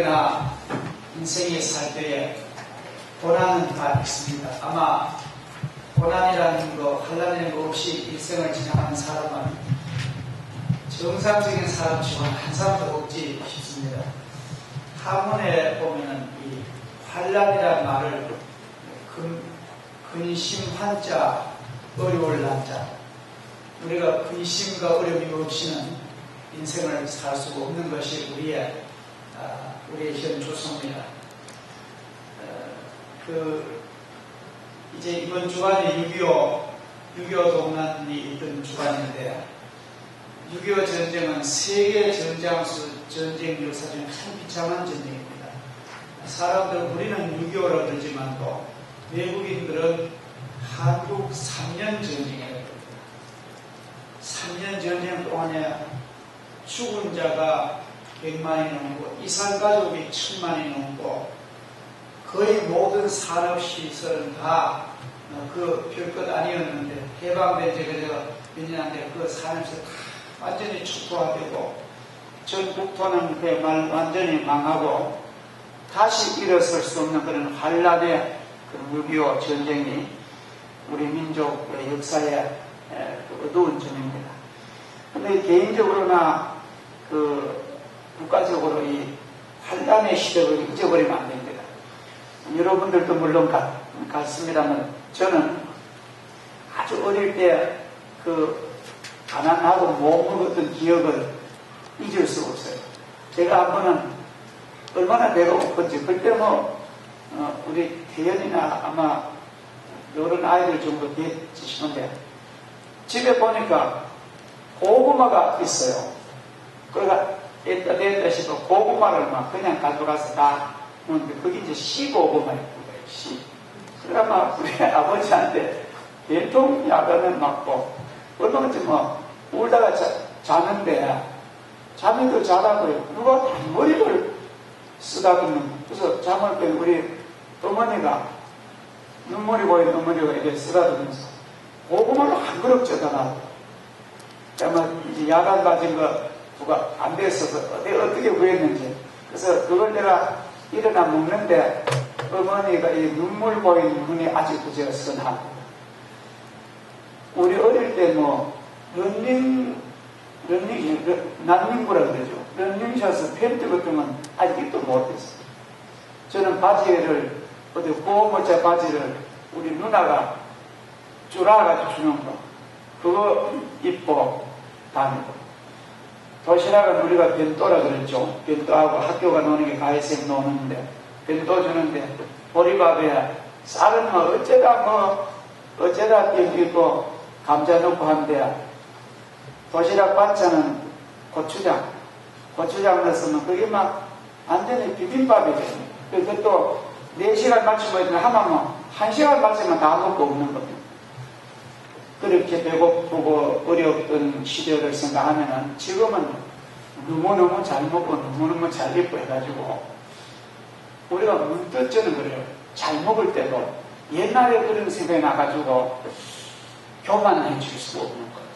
누구에게나 인생에 살 때에 고난은 다 있습니다. 아마 고난이라는 거, 환난이라는 거 없이 일생을 지나가는 사람은 정상적인 사람 치고는 한 사람도 없지 싶습니다. 한문에 보면은 이 환난이라는 말을 근심 환자, 어려울 난자, 우리가 근심과 어려움이 없이는 인생을 살 수가 없는 것이 우리의 현 조성입니다. 이제 이번 주간에 6.25 동란이 있던 주간인데, 6.25 전쟁은 세계 전쟁 역사 중에 참 비참한 전쟁입니다. 우리는 6.25라고 그러지만도 외국인들은 한국 3년 전쟁이라고 합니다. 3년 전쟁 동안에 죽은 자가 100만이 넘고 이산가족이 1000만이 넘고 거의 모든 산업시설은 다 별것 아니었는데 해방된 지가 몇 년 안 돼 그 산업시설 다 완전히 축소화되고 전국토는 완전히 망하고 다시 일어설 수 없는 그런 환란의 6.25 전쟁이 우리 민족의 역사에 어두운 점입니다. 그런데 개인적으로나 국가적으로 이 환란의 시대를 잊어버리면 안 됩니다. 여러분들도 물론 같습니다만 저는 아주 어릴 때 가난하고 못 먹었던 기억을 잊을 수가 없어요. 제가 한 번은 얼마나 배가 고픈지 그때 우리 태연이나 아마 이런 아이들 정도 되시는데 집에 보니까 고구마가 있어요. 그러니까 됐다 싶어 고구마를 막 그냥 가져가서 다 먹는데 그게 이제 씨고구마였고 씨. 그러니까 우리 아버지한테 대통 야단을 맞고 얼마든지 울다가 자는데 잠이 더 자라고요. 누가 머리를 쓰다듬는 그래서 잠을 깬 우리 어머니가 눈물이 보이는 어머니가 이렇게 쓰다듬면서 고구마를 한 그릇 쪄다가 아마 이제 야간 가진 거 누가 안 됐어서 어떻게 구했는지 그래서 그걸 내가 일어나 먹는데 어머니가 이 눈물 보이는 눈이 아주 그저 선하고 우리 어릴 때 난닝구라 그러죠. 런닝샷을 팬트 같은 건 아직도 못했어요. 저는 바지를 어디 고무자 바지를 우리 누나가 쭈라가지고 주는 거 그거 입고 다니고 도시락은 우리가 변또라 그랬죠. 변또하고 학교가 노는 게 가해생 노는데 변또 주는데 보리밥에 쌀은 어쩌다 땡기고 감자 넣고 한데 도시락 반찬은 고추장 넣었으면 그게 완전히 비빔밥이 돼요. 그것도 4시간 맞추면 하면 1시간 맞추면 다 먹고 없는 겁니다. 그렇게 배고프고 어려웠던 시절을 생각하면은 지금은 너무너무 잘 먹고 너무너무 잘 입고 해가지고 우리가 문득 저는 그래요. 잘 먹을 때도 옛날에 그런 생각이 나가지고 교만해 줄 수가 없는 거예요.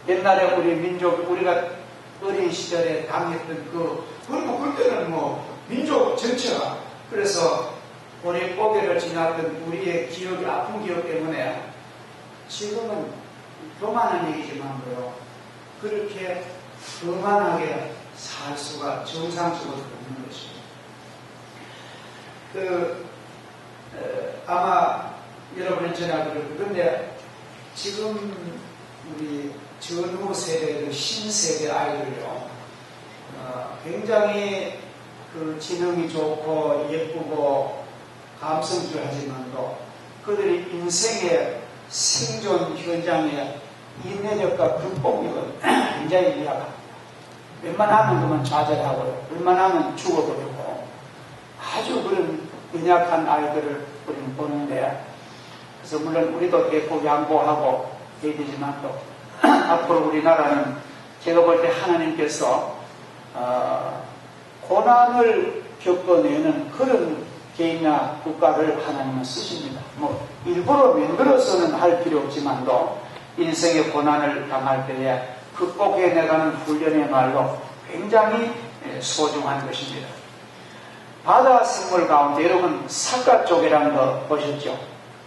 옛날에 우리 민족 우리가 어린 시절에 당했던 그리고 그때는 민족 전체가 그래서 우리 고개를 지났던 우리의 기억이 아픈 기억 때문에 지금은 교만한 얘기지만요. 그렇게 거만하게 살 수가 정상적으로 없는 것입니다. 아마 여러분은 전화 그런데 지금 우리 전후 세대, 신세대 아이들요, 굉장히 지능이 좋고 예쁘고 감성적하지만도 그들이 인생의 생존 현장에 인내력과 극복력은 굉장히 미약합니다. 웬만하면 그만 좌절하고요. 웬만하면 죽어버리고 아주 그런 연약한 아이들을 우리는 보는데 그래서 물론 우리도 대폭 양보하고 해야 되지만 또 앞으로 우리나라는 제가 볼 때 하나님께서 고난을 겪어내는 그런 개인이나 국가를 하나님은 쓰십니다. 일부러 만들어서는 할 필요 없지만도 인생의 고난을 당할 때에 극복해내가는 훈련의 말로 굉장히 소중한 것입니다. 바다 생물 가운데 여러분 삿갓조개라는 거 보셨죠?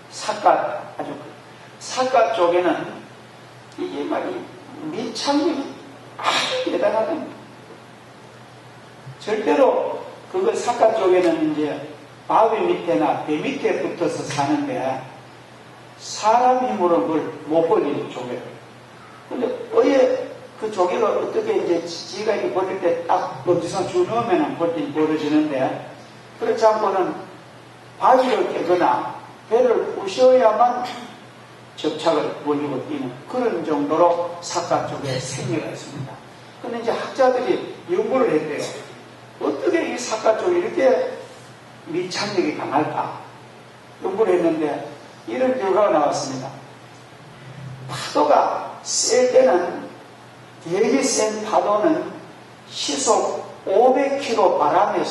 삿갓, 삿갓 조개는 이게 말이 밀착력이 아주 대단하답니다. 절대로 그거 삿갓 조개는 이제 바위 밑에나 배 밑에 붙어서 사는데 사람 힘으로 그걸 못 벌리는 조개를. 근데 왜 그 조개가 어떻게 이제 지가 이렇게 버릴 때 딱 어디서 주 넣으면 벌어지는데 그렇지 않고는 바위를 깨거나 배를 부셔야만 접착을 벌리고 뛰는 그런 정도로 삿갓 조개에 생리가 있습니다. 근데 이제 학자들이 연구를 했대요. 어떻게 이 삿갓 조개 이렇게 밀착력이 강할까? 연구를 했는데 이런 결과가 나왔습니다. 파도가 셀 때는 되게 센 파도는 시속 500km 바람의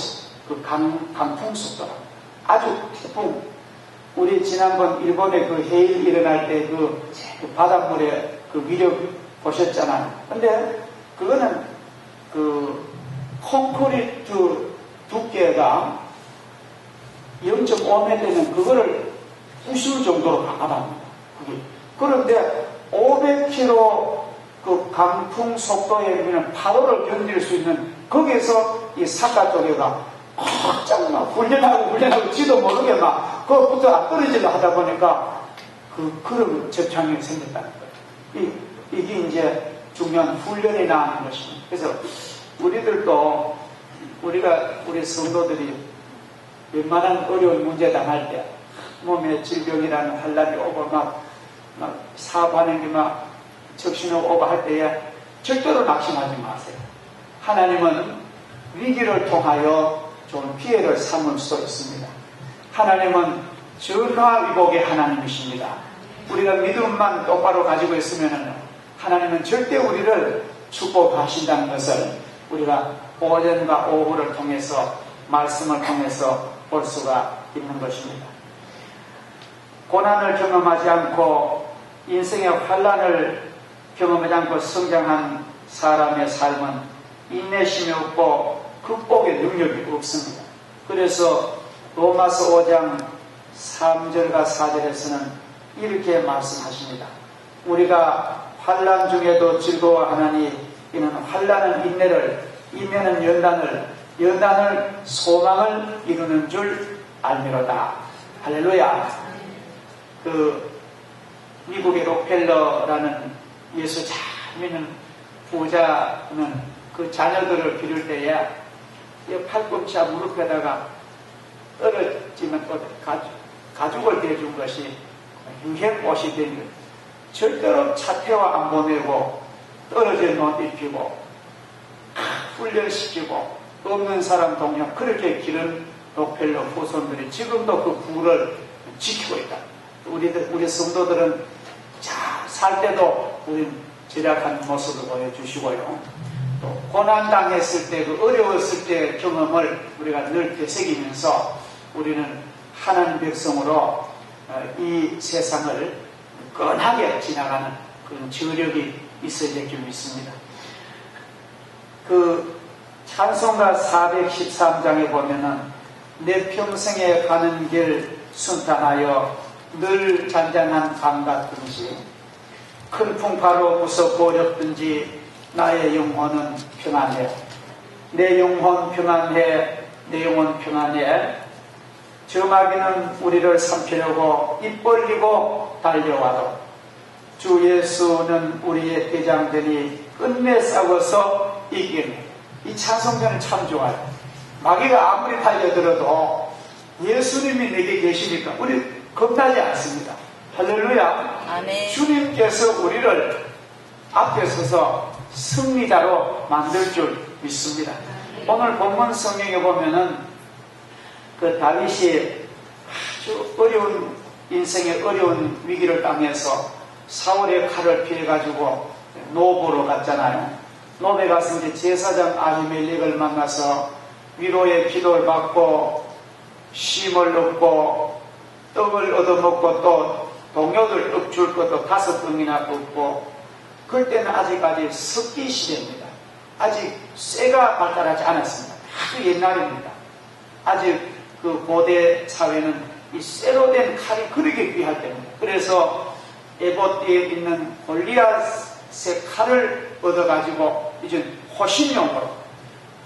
그 강풍 속도라. 아주 태풍. 우리 지난번 일본에 그 해일 일어날 때 그 바닷물의 그 위력 보셨잖아요. 근데 그거는 그 콘크리트 두께가 0.5m면 그거를 부술 정도로 강하답니다. 그런데 500km 그 강풍 속도에 있는 파도를 견딜 수 있는 거기에서 이 삿갓 조개가 쫙 막 훈련하고 지도 모르게 막 그것부터 안 떨어지려 하다 보니까 그런 접착력이 생겼다는 거예요. 이게 이제 중요한 훈련이 나오는 것입니다. 그래서 우리들도 우리 성도들이 웬만한 어려운 문제 당할 때 몸에 질병이라는 환란이 오고 막 사업하는 게 막 적신이 오고 할 때에 절대로 낙심하지 마세요. 하나님은 위기를 통하여 좋은 기회를 삼을 수 있습니다. 하나님은 전화위복의 하나님이십니다. 우리가 믿음만 똑바로 가지고 있으면 하나님은 절대 우리를 축복하신다는 것을 우리가 오전과 오후를 통해서 말씀을 통해서 볼 수가 있는 것입니다. 고난을 경험하지 않고 인생의 환란을 경험하지 않고 성장한 사람의 삶은 인내심이 없고 극복의 능력이 없습니다. 그래서 로마서 5장 3절과 4절에서는 이렇게 말씀하십니다. 우리가 환난 중에도 즐거워하나니 이는 환난은 인내를, 인내는 연단을 소망을 이루는 줄 알미로다. 할렐루야. 미국의 록펠러라는 예수 잘 믿는 부자는 그 자녀들을 기를 때에 팔꿈치와 무릎에다가 떨어지면 가죽을 대준 것이 유행옷이 된 것. 절대로 차태와 안 보내고 떨어진 옷 입히고 훈련시키고 없는 사람 동력 그렇게 기른 록펠러 후손들이 지금도 그 부를 지키고 있다. 우리 성도들은 잘 살 때도 우린 절약한 모습을 보여주시고요. 또 고난당했을 때 그 어려웠을 때 경험을 우리가 늘 되새기면서 우리는 하나님 백성으로 이 세상을 끈하게 지나가는 그런 저력이 있어야 될 줄 믿습니다. 그 찬송가 413장에 보면은 내 평생에 가는 길 순탄하여 늘 잔잔한 밤 같든지 큰 풍파로 무섭고 어렵든지 나의 영혼은 평안해. 내 영혼 평안해. 내 영혼 평안해. 저 마귀는 우리를 삼키려고 입 벌리고 달려와도 주 예수는 우리의 대장되니 끝내 싸워서 이기네. 이 찬송가는 참 좋아요. 마귀가 아무리 달려들어도 예수님이 내게 계시니까 우리 겁나지 않습니다. 할렐루야. 아멘. 주님께서 우리를 앞에 서서 승리자로 만들 줄 믿습니다. 오늘 본문 성경에 보면은 그 다윗이 아주 어려운 인생의 어려운 위기를 당해서 사울의 칼을 피해가지고 노보로 갔잖아요. 노베 가서 이제 제사장 아히멜렉을 만나서 위로의 기도를 받고 쉼을 얻고 떡을 얻어먹고 또 동료들 떡 줄 것도 5병이나 얻고 그때는 아직까지 습기 시대입니다. 아직 쇠가 발달하지 않았습니다. 아주 옛날입니다. 아직 그 고대 사회는 이 쇠로 된 칼이 그렇게 귀할 때입니다. 그래서 에봇에 있는 골리앗의 칼을 얻어가지고 이제 호신용으로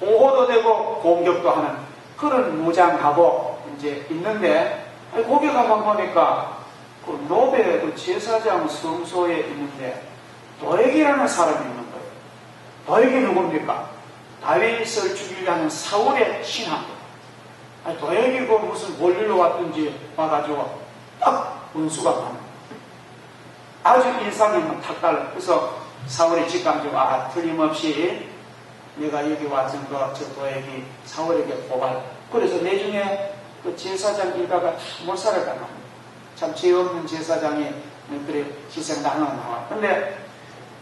보호도 되고 공격도 하는 그런 무장하고 이제 있는데, 거기 가만 보니까 그 노베 그 제사장 성소에 있는데 도액이라는 사람이 있는 거예요. 도액이 누굽니까? 다윗을 죽이려 하는 사울의 신하입니다. 도액이 그 무슨 볼일로 왔든지 와가지고 딱 운수가 가는, 아주 인상이 막 탁 달라요. 그래서 사울이 직감적으로 틀림없이 내가 여기 왔던 저 도액이 사울에게 고발. 그래서 내중에 그 제사장 일가가 다 몰살을 당합니다. 참 죄 없는 제사장이 그래 희생당하는 나와. 근데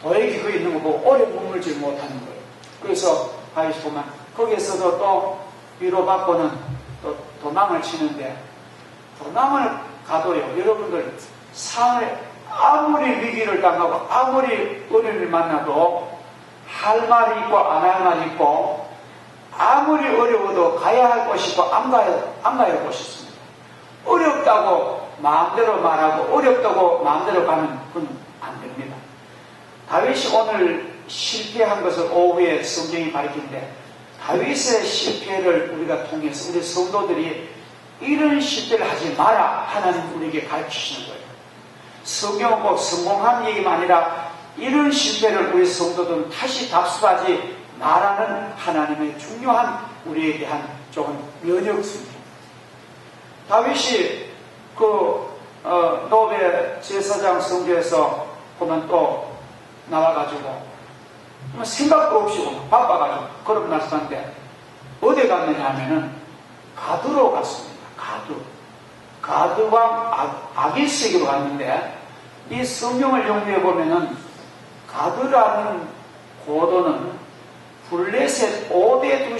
도액이 거기 있는 거 보고 오래 머물지 못하는 거예요. 그래서 다윗이 보면 거기에서도 또 위로받고는 또 도망을 치는데, 도망을 가도요, 여러분들 삶에 아무리 위기를 당하고 아무리 어려움을 만나도 할 말이 있고 안 할 말이 있고, 아무리 어려워도 가야 할 곳이 있고 안 가야 할 곳이 있습니다. 어렵다고 마음대로 말하고 어렵다고 마음대로 가면 그건 안 됩니다. 다윗이 오늘 실패한 것을 오후에 성경이 가르치는데, 다윗의 실패를 우리가 통해서 우리 성도들이 이런 실패를 하지 마라 하나님 우리에게 가르치시는 거예요. 성경은 꼭 성공한 얘기만 아니라 이런 실패를 우리 성도들은 다시 답습하지 말하는 하나님의 중요한 우리에 대한 조금 면역습니다. 다윗이 노베 제사장 성교에서 보면 또 나와가지고 생각도 없이 바빠가지고 그런 말씀한데 어디 갔느냐 하면은 가드로 갔습니다. 가드왕 아기스에게로 갔는데, 이 성경을 연구해 보면은 가드라는 고도는 블레셋 5대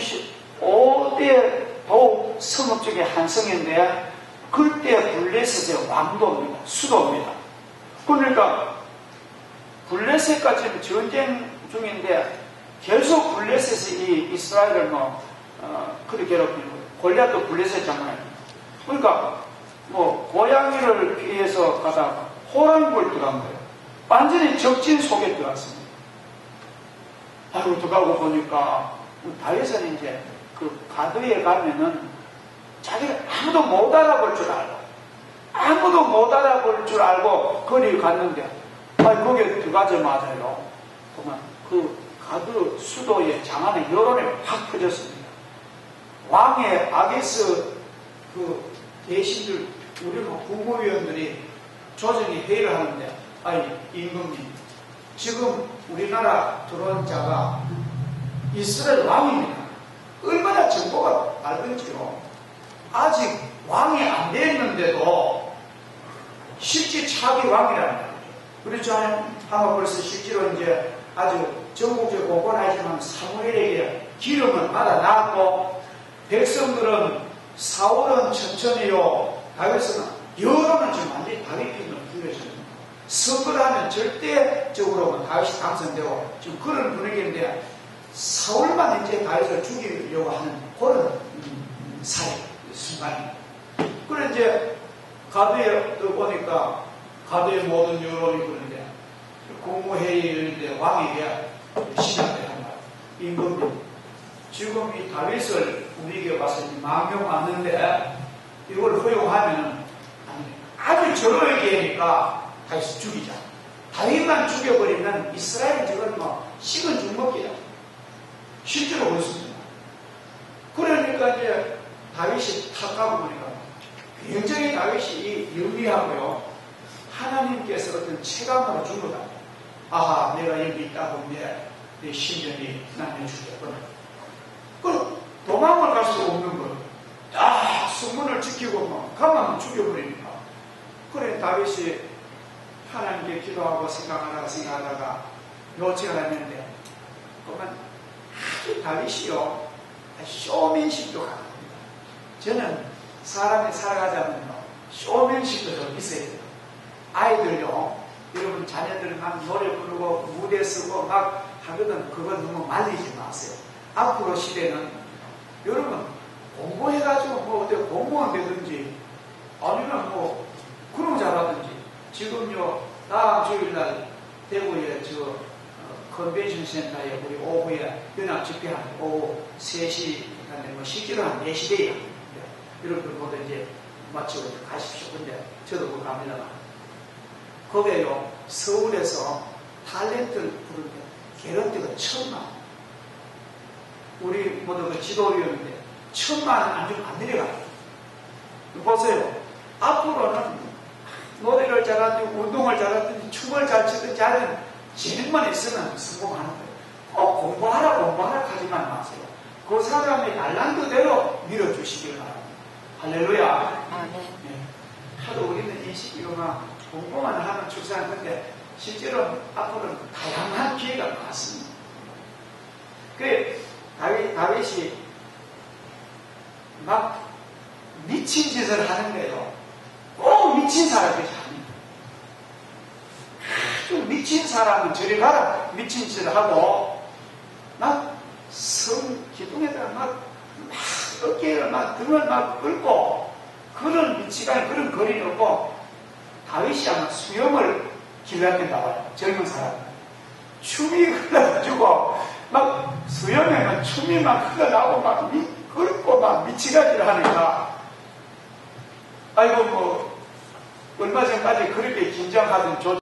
도읍 성읍 중에 한 성인데, 그때 블레셋의 왕도입니다. 수도입니다. 그러니까 블레셋과 지금 전쟁 중인데 계속 블레셋이 이 이스라엘을 그렇게 괴롭히는 거예요. 골리앗도 블레셋 장난입니다. 그러니까 고양이를 피해서 가다가 호랑이굴 들어간 거예요. 완전히 적진 속에 들어갔습니다. 들어가고 보니까 다윗은 이제 그 가드에 가면은 자기가 아무도 못 알아볼 줄 알고 거리를 갔는데, 거기에 들어가자마자요, 보면 그 가드 수도의 장안의 여론이 확 퍼졌습니다. 왕의 아기스 그 대신들, 우리 국무위원들이 조정이 회의를 하는데, 임금님, 지금 우리나라 들어온 자가 이스라엘 왕입니다. 얼마나 정보가 밝은지요. 아직 왕이 안 됐는데도 실제 차기 왕이라는 거죠. 그렇죠? 아마 벌써 실제로 이제 아주 전국적으로 공헌하지만 사무엘에게 기름은 받아놨고, 백성들은 사울은 천천히요, 다윗은 여론은 지금 완전히 다윗 편으로 기울어집니다. 선거를 하면 절대적으로 다윗이 당선되고 지금 그런 분위기인데, 사울만 이제 다윗을 죽이려고 하는 그런 순간입니다. 그래 이제 가드에 보니까 가드의 모든 여론이 그런데 국무회의인데 왕에게 시작을 한다. 임금님, 지금 이 다윗을 우리에게 와서 망명 왔는데 이걸 허용하면 아주 저러게 하니까 다윗을 죽이자. 다윗만 죽여버리면 이스라엘 지금 식은 죽먹기다. 실제로 그렇습니다. 그러니까 이제 다윗이 탁 가고 보니까 굉장히 다윗이 영리하고요, 하나님께서 어떤 체감으로 준 거다. 아하, 내가 여기 있다 보면 내 신령이 나를 주겠구나. 그럼 도망을 갈 수 없는 거예요. 딱 수문을 지키고 가만 죽여버리니까. 그래 다윗이 하나님께 기도하고 생각하다가 요청을 했는데, 그러면 아주 다윗이요, 쇼맨십도 강합니다. 저는 사람이 살아가자면 쇼맨십도 좀 있어야 돼요. 아이들요, 여러분 자녀들은 막 노래 부르고 무대 쓰고 막 하거든. 그거 너무 말리지 마. 마세요. 앞으로 시대는 여러분 공부해가지고 뭐 어때 공무원 되든지 아니면 뭐 그런 잘하든지 지금요 다음 주일날 대구에 컨벤션 센터에 우리 오후에 연합 집회하는 오후 3시 뭐 실제로 한 4시 돼요. 여러분들 모두 이제 마치고 가십시오. 근데 저도 그거 갑니다만 거기에요 서울에서 탤런트를 부르는데 개런티가 1000만. 우리 모두 그 지도위원인데 1000만 안 주면 안 내려가요. 보세요. 앞으로는 노래를 잘하든지 운동을 잘하든지 춤을 잘 추든지 하는 재능만 있으면 성공하는 거예요. 공부하라 하지만 마세요. 그 사람의 달란트대로 밀어주시길 바랍니다. 할렐루야. 네. 하도 우리는 인식이로만 공부만 하면 출산하는데 실제로 앞으로는 다양한 기회가 많습니다. 그래 다윗이 막 미친 짓을 하는데요. 꼭 미친 사람이 합니다. 아주 미친 사람은 저리 가라. 미친 짓을 하고 막 기둥에다가 막 어깨를 등을 끌고 그런 미치가 그런 거리를 놓고 다윗이 아마 수염을 길러낸다고 해요. 젊은 사람. 춤이 흘러가지고 막 수염에 막 춤이 막 흘러나오고 막 긁고 막 미치가지를 하니까 아이고 뭐 얼마 전까지 그렇게 긴장하던 아주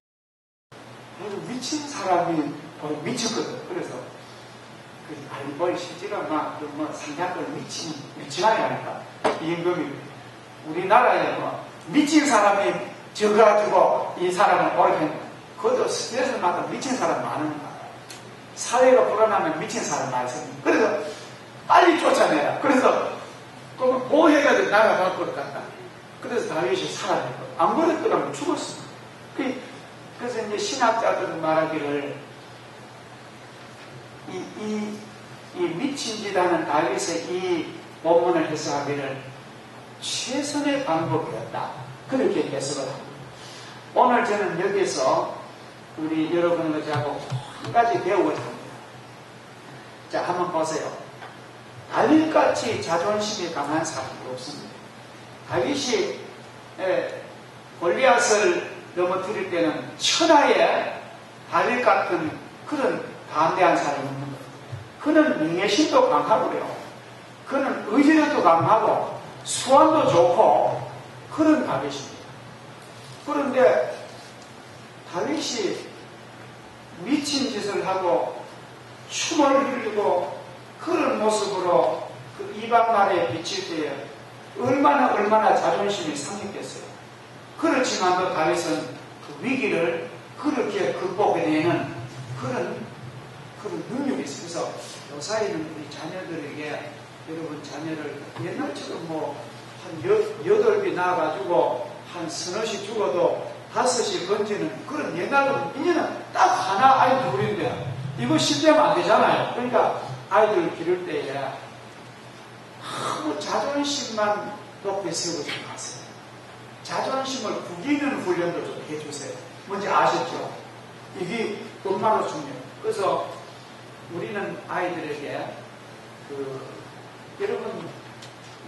미친 사람이 미쳤거든. 그래서 알고 실제로 뭐 상대학을 미친하게 하니까 임금이 우리나라에 뭐 미친 사람이 져가지고 이 사람을 오르게 그것도 스트레스를 받아 미친 사람 많은 거야. 사회가 불안하면 미친 사람 많이 생깁니다. 그래서 빨리 쫓아내라. 그래서 보호해가지고 나가 밖으로 갔다. 그래서 다윗이 살아냈고 안 그랬더라면 죽었어. 그래서 이제 신학자들은 말하기를 이 미친 짓 하는 다윗의 이 본문을 해석하기를 최선의 방법이었다. 그렇게 해석을 합니다. 오늘 저는 여기서 우리 여러분과 저하고 한 가지 배우고자 합니다. 자, 한번 보세요. 다윗같이 자존심이 강한 사람이 없습니다. 다윗이 골리앗을 넘어뜨릴 때는 천하에 다윗 같은 그런 담대한 사람이 없는 거예요. 그는 명예심도 강하고요. 그는 의지력도 강하고 수완도 좋고 그런 다윗입니다. 그런데 다윗이 미친 짓을 하고 춤을 흘리고 그런 모습으로 그 이방 나라에 비칠 때에 얼마나 자존심이 상했겠어요. 그렇지만도 다윗은 그 위기를 그렇게 극복해내는 그런 능력이 있어요. 그래서 요사이는 우리 자녀들에게 여러분 자녀를 옛날처럼 한 8이 나와가지고 한 서너씩 죽어도 5씩 건지는 그런 옛날은 이제는 딱 하나 아이 둘인데 이거 실패하면 안 되잖아요. 그러니까 아이들 기를 때에 아무 자존심만 높게 세우지 마세요. 자존심을 구기는 훈련도 좀 해주세요. 뭔지 아셨죠? 이게 얼마나 중요해요. 그래서 우리는 아이들에게 여러분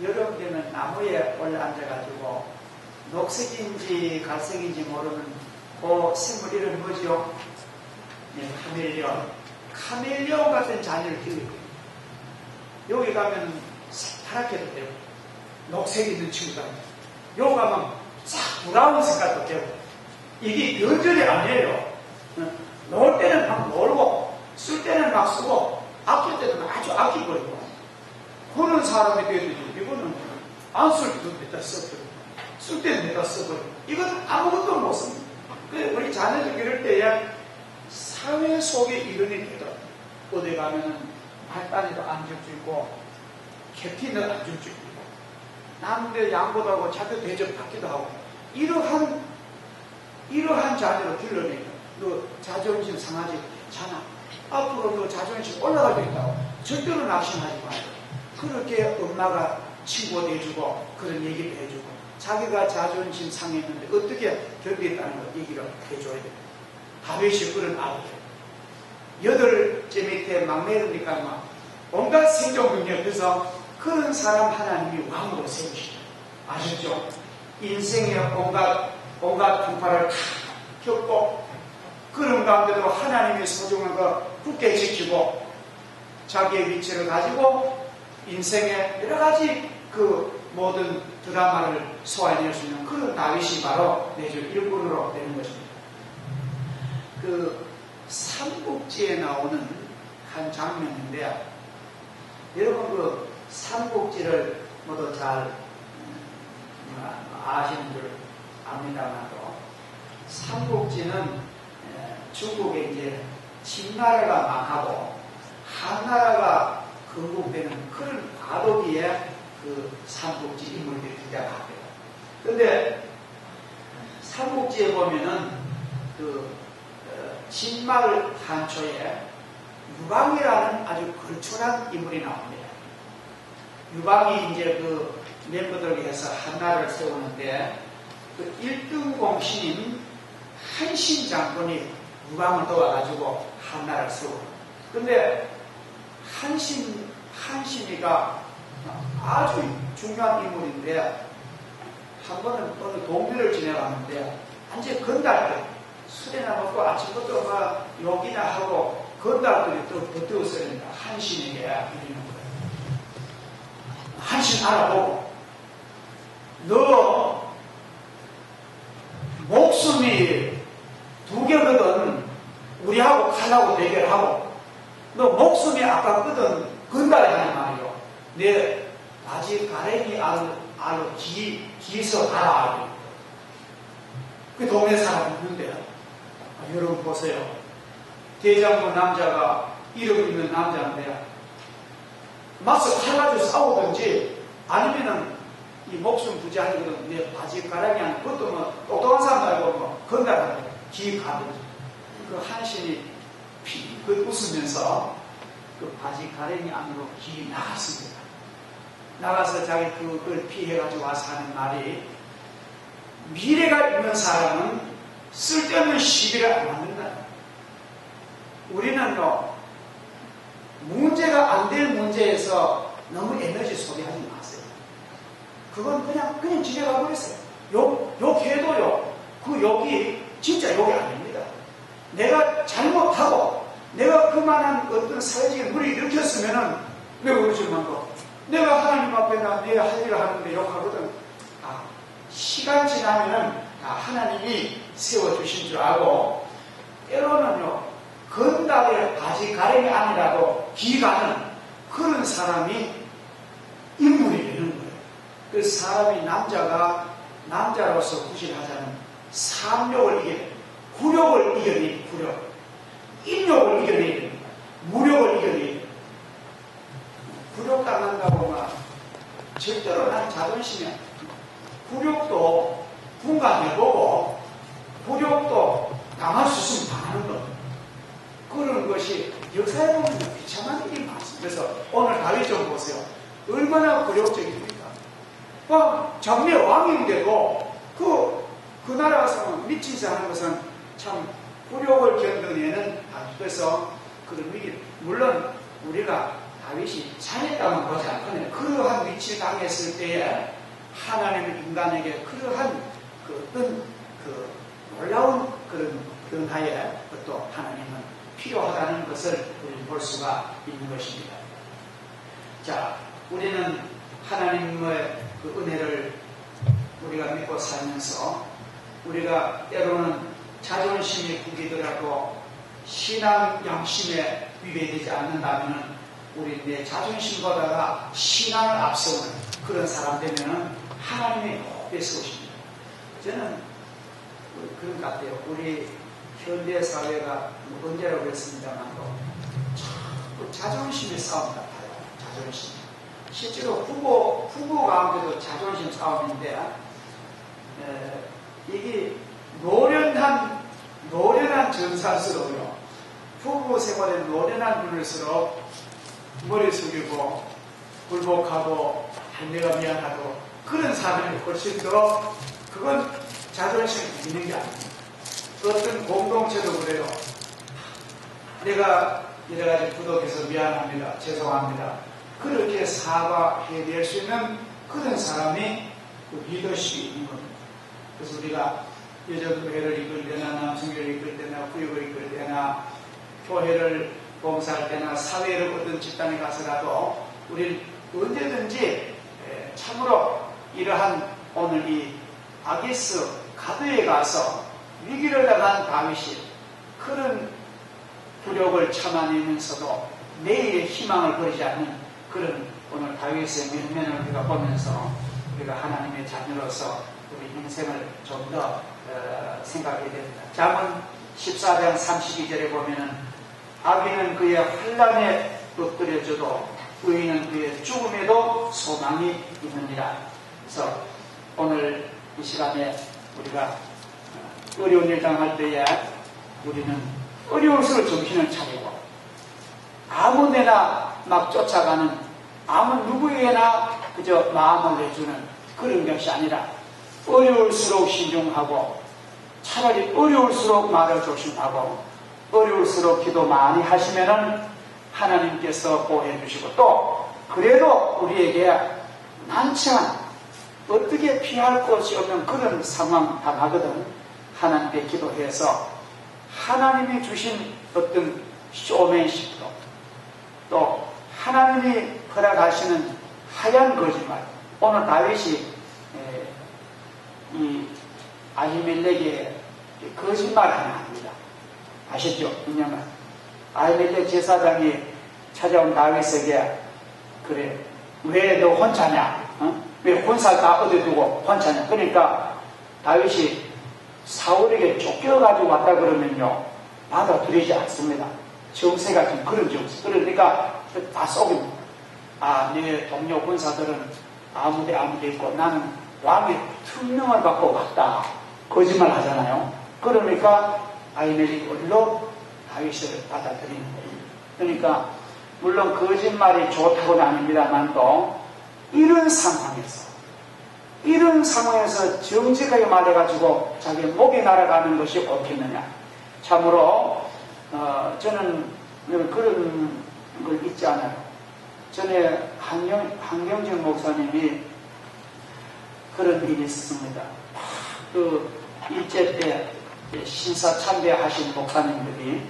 여름 되면 나무에 올라앉아가지고 녹색인지 갈색인지 모르는 그 생물 이름이 뭐죠? 네, 카멜레온 같은 자녀를 키우고 여기 가면 파랗게도 되고 녹색 있는 친구가 여기 가면 싹 브라운 색깔도 되고 이게 별절이 아니에요. 놀 때는 막 놀고 쓸 때는 막 쓰고 아낄 때는 아주 아끼버리고 그런 사람이 되어야지. 이거는 안 쓸 때도 내다 써버리고 쓸 때는 내다 써버리고 이건 아무것도 못 씁니다. 그래서 우리 자녀들 이럴 때에 사회 속에 이른이 되더라고요. 어디 가면은 말단에도 안 줄 수 있고 캡틴도 안 줄 수 있고 남들 양보도 하고 자꾸 대접받기도 하고 이러한 자녀로 길러내니까 너 자존심 상하지 않아. 앞으로 너 자존심 올라갈 수 있다고 절대로 낙심하지 마요. 그렇게 엄마가 친구도 해주고 그런 얘기를 해주고 자기가 자존심 상했는데 어떻게 견디겠다는 걸 얘기를 해줘야 돼요. 다윗이 그런 아버지 8째 밑에 막내니까 막 온갖 생존 능력에서 그런 사람 하나님이 왕으로 세우시죠. 아셨죠? 인생의 온갖 풍파를 다 겪고 그런 가운데도 하나님의 소중한 거 굳게 지키고 자기의 위치를 가지고 인생의 여러 가지 그 모든 드라마를 소화해낼 수 있는 그런 다윗이 바로 내주 일꾼으로 되는 것입니다. 그 삼국지에 나오는 한 장면인데요. 여러분 그 삼국지를 모두 잘 아시는 줄 압니다만도 삼국지는 중국에 이제秦나라가 망하고 한나라가 건국되는 그런 과도기에 그 삼국지 인물들이 등장합니다. 그런데 삼국지에 보면은 그 진마을 한초에 유방이라는 아주 걸출한 인물이 나옵니다. 유방이 이제 그 멤버들에게 해서 한나라를 세우는데 그 1등 공신인 한신 장군이 유방을 도와가지고 한나라를 세우고 근데 한신이가 아주 중요한 인물인데 한 번은 어느 동묘를 지내갔는데 완전히 건달 때 술이나 먹고 아침부터 막 욕이나 하고 건달들이 또 버티었어야 된다. 한신에게 이러는 거예요. 한신 알아보고 너 목숨이 2개거든. 우리하고 칼하고 대결하고 너 목숨이 아깝거든. 건달이 하는 말이요. 내 바지 가랭이 알로 기서 달아. 그 동네 사람 있는데 여러분 보세요. 대장부 남자가 이름 있는 남자인데 맞서 칼 가지고 싸우든지 아니면은 이 목숨 부지하거든. 내 바지 가랑이 안 그것도 뭐 똑똑한 사람 말고 뭐 건달하는 기 가든지 그 한신이 그 웃으면서 그 바지 가랭이 안으로 기 나갔습니다. 나가서 자기 그걸 피해가지고 와서 하는 말이 미래가 있는 사람은 쓸데없는 시비를 안 만든다. 우리는요 문제가 안 될 문제에서 너무 에너지 소비하지 마세요. 그건 그냥 지나가 버렸어요. 욕해도요 그 욕이 진짜 욕이 아닙니다. 내가 잘못하고 내가 그만한 어떤 사회적인 물이 일으켰으면은 내가 그러지만 내가 하나님 앞에 내 할 일을 하는데 욕하거든. 시간 지나면은 하나님이 세워주신 줄 알고 때로는요 건달의 바지 가랭이 아니라도 기가는 그런 사람이 인물이 되는 거예요. 그 사람이 남자로서 구실하자는 삼욕을 이겨내, 굴욕을 이겨내, 굴욕, 인욕을 이겨내야 됩니다. 무력을 이겨내야 됩니다. 굴욕 당한다고 막 절대로 난 자존심이야. 굴욕도 분간해보고 굴욕도 당할 수 있으면 당하는 것. 그런 것이 역사에 보면 비참한 일이 많습니다. 그래서 오늘 다윗 좀 보세요. 얼마나 굴욕적입니까? 장래 왕인데도 그 나라에서 미친 짓 하는 것은 참 굴욕을 견뎌내는 그래서 그런 위기. 물론 우리가 다윗이 잘했다면 보지 않거든요. 그러한 위치를 당했을 때에 하나님은 인간에게 그러한 그 놀라운 그런 변화에 또 하나님은 필요하다는 것을 우리는 볼 수가 있는 것입니다. 자, 우리는 하나님의 그 은혜를 우리가 믿고 살면서 우리가 때로는 자존심이 구기더라도 신앙 양심에 위배되지 않는다면 우리 내 자존심보다가 신앙을 앞세우는 그런 사람 되면은 하나님의 높이 세우십니다. 저는 그런 것 같아요. 우리 현대 사회가 언제라고 했습니다만도 자꾸 자존심의 싸움 같아요. 자존심. 실제로 부부 가운데도 자존심 싸움인데 이게 노련한 전사스러워요. 부부 생활에 노련한 분일수록 머리 숙이고 굴복하고 할매가 미안하고 그런 사람이 훨씬 더 그건 자존심이 있는 게 아닙니다. 어떤 공동체도 그래요. 내가 여러 가지 부족해서 미안합니다. 죄송합니다. 그렇게 사과해낼 수 있는 그런 사람이 그 리더십이 있는 겁니다. 그래서 우리가 여정교회를 이끌 때나 남성교회를 이끌 때나 구역을 이끌 때나 교회를 봉사할 때나 사회를 어떤 집단에 가서라도 우리는 언제든지 참으로 이러한 오늘 이 아기스 가드에 가서 위기를 당한 다윗이 그런 굴욕을 참아내면서도 내일의 희망을 버리지 않는 그런 오늘 다윗의 면면을 우리가 보면서 우리가 하나님의 자녀로서 우리 인생을 좀 더 생각해야 됩니다. 잠언 14장 32절에 보면은 악인은 그의 환난에 엎드려져도 의인은 그의 죽음에도 소망이 있느니라. 그래서 오늘 이 시간에 우리가 어려운 일 당할 때에 우리는 어려울수록 정신을 차리고 아무 데나 막 쫓아가는 아무 누구에게나 그저 마음을 내주는 그런 것이 아니라 어려울수록 신중하고 차라리 어려울수록 말을 조심하고 어려울수록 기도 많이 하시면은 하나님께서 보호해 주시고 또 그래도 우리에게 난처한 어떻게 피할 곳이 없는 그런 상황 당하거든 하나님께 기도해서 하나님이 주신 어떤 쇼맨십도 또 하나님이 허락하시는 하얀 거짓말 오늘 다윗이 이 아히멜렉의 거짓말 하나 합니다. 아시죠? 왜냐면 아히멜렉 제사장이 찾아온 다윗에게 그래 왜 너 혼자냐? 왜 혼사 다 얻어두고 혼자냐? 그러니까 다윗이 사울에게 쫓겨가지고 왔다 그러면요 받아들이지 않습니다. 정세 같은 그런 정세. 그러니까 다 속입니다. 내 동료 군사들은 아무데 있고 나는 왕의 특명을 받고 왔다. 거짓말 하잖아요. 그러니까 아히멜렉이 얼로 다윗을 받아들이는 거예요. 그러니까 물론 거짓말이 좋다고는 아닙니다만 이런 상황에서 정직하게 말해가지고 자기 목이 날아가는 것이 옳겠느냐. 참으로 저는 그런 걸 잊지 않아요. 전에 한경진 목사님이 그런 일이 있었습니다. 그 일제 때 신사 참배하신 목사님들이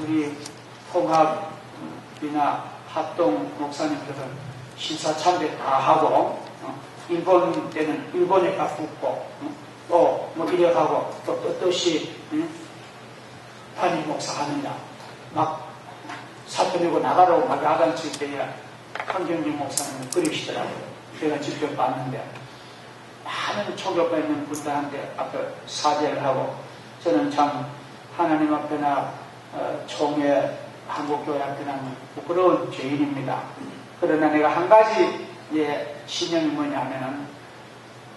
우리 통합이나 합동 목사님들은 신사 참배 다 하고 일본 때는 일본에 가붙고 또 뭐 이래가고 또 뜻없이 단임 목사 하느냐 막 사표 내고 나가라고 막 야단칠 때에 한경진 목사님은 그러시더라고요. 제가 직접 봤는데 많은 초교가 있는 분들한테 앞에 사죄를 하고 저는 참 하나님 앞에나 총회 한국교회 앞에는 부끄러운 죄인입니다. 그러나 내가 한 가지 신념이 뭐냐면은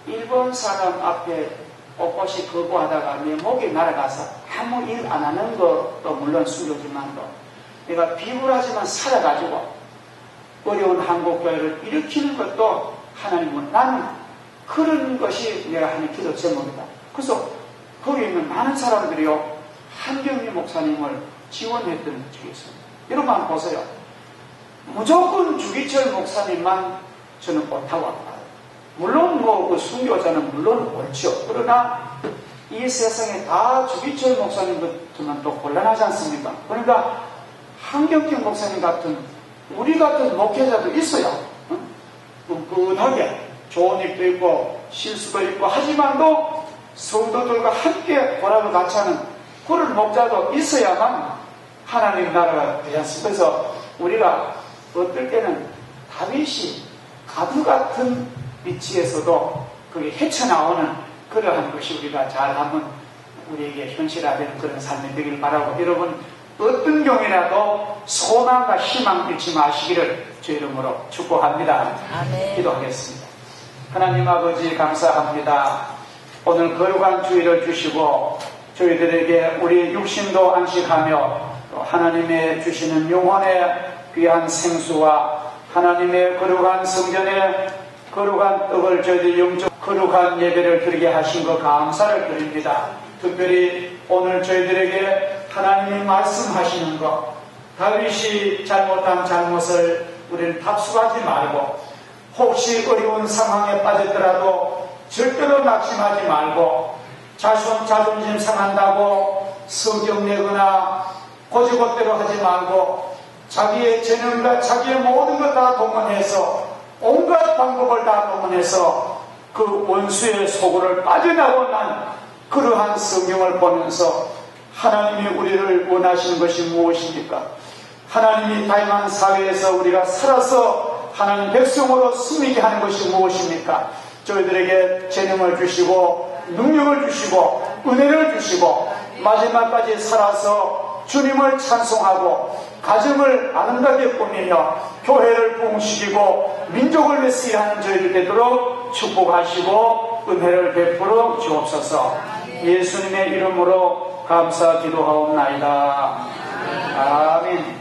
일본 사람 앞에 꼿꼿이 거부하다가 내 목이 날아가서 아무 일 안 하는 것도 물론 순교지만도 내가 비굴하지만 살아가지고 어려운 한국교회를 일으키는 것도 하나님은 나는 그런 것이 내가 하는 기도 제목이다. 그래서 거기 있는 많은 사람들이요 한경희 목사님을 지원했던 적이 있습니다. 여러분 한번 보세요. 무조건 주기철 목사님만 저는 옳다고 합니다. 물론 그 순교자는 물론 옳죠. 그러나 이 세상에 다 주기철 목사님 같으면 또 곤란하지 않습니까? 그러니까 한경진 목사님 같은 우리 같은 목회자도 있어요. 끈끈하게 좋은 일도 있고 실수도 있고 하지만도 성도들과 함께 보람을 같이 하는 그런 목자도 있어야만 하나님 나라가 되지 않습니까? 그래서 우리가 어떨 때는 다윗이 가두 같은 위치에서도 그게 헤쳐나오는 그러한 것이 우리가 잘 한번 우리에게 현실화되는 그런 삶이 되길 바라고 여러분 어떤 경우라도 소망과 희망 잃지 마시기를 주 이름으로 축복합니다. 아멘. 기도하겠습니다. 하나님 아버지 감사합니다. 오늘 거룩한 주일을 주시고 저희들에게 우리 육신도 안식하며 또 하나님의 주시는 영혼의 귀한 생수와 하나님의 거룩한 성전에 거룩한 떡을 저희들 영적 거룩한 예배를 드리게 하신 것 감사를 드립니다. 특별히 오늘 저희들에게 하나님이 말씀하시는 것, 다윗이 잘못한 잘못을 우리는 탑수하지 말고, 혹시 어려운 상황에 빠졌더라도 절대로 낙심하지 말고, 자존심 상한다고 성경 내거나 고지고대로 하지 말고, 자기의 재능과 자기의 모든 것 다 동원해서, 온갖 방법을 다 동원해서 그 원수의 속으로 빠져나오는 그러한 성경을 보면서 하나님이 우리를 원하시는 것이 무엇입니까? 하나님이 다양한 사회에서 우리가 살아서 하나님 백성으로 승리게 하는 것이 무엇입니까? 저희들에게 재능을 주시고 능력을 주시고 은혜를 주시고 마지막까지 살아서 주님을 찬송하고 가정을 아름답게 꾸미며 교회를 부흥시키고 민족을 메시하는 저희들 되도록 축복하시고 은혜를 베풀어 주옵소서. 예수님의 이름으로 감사 기도하옵나이다. 아멘.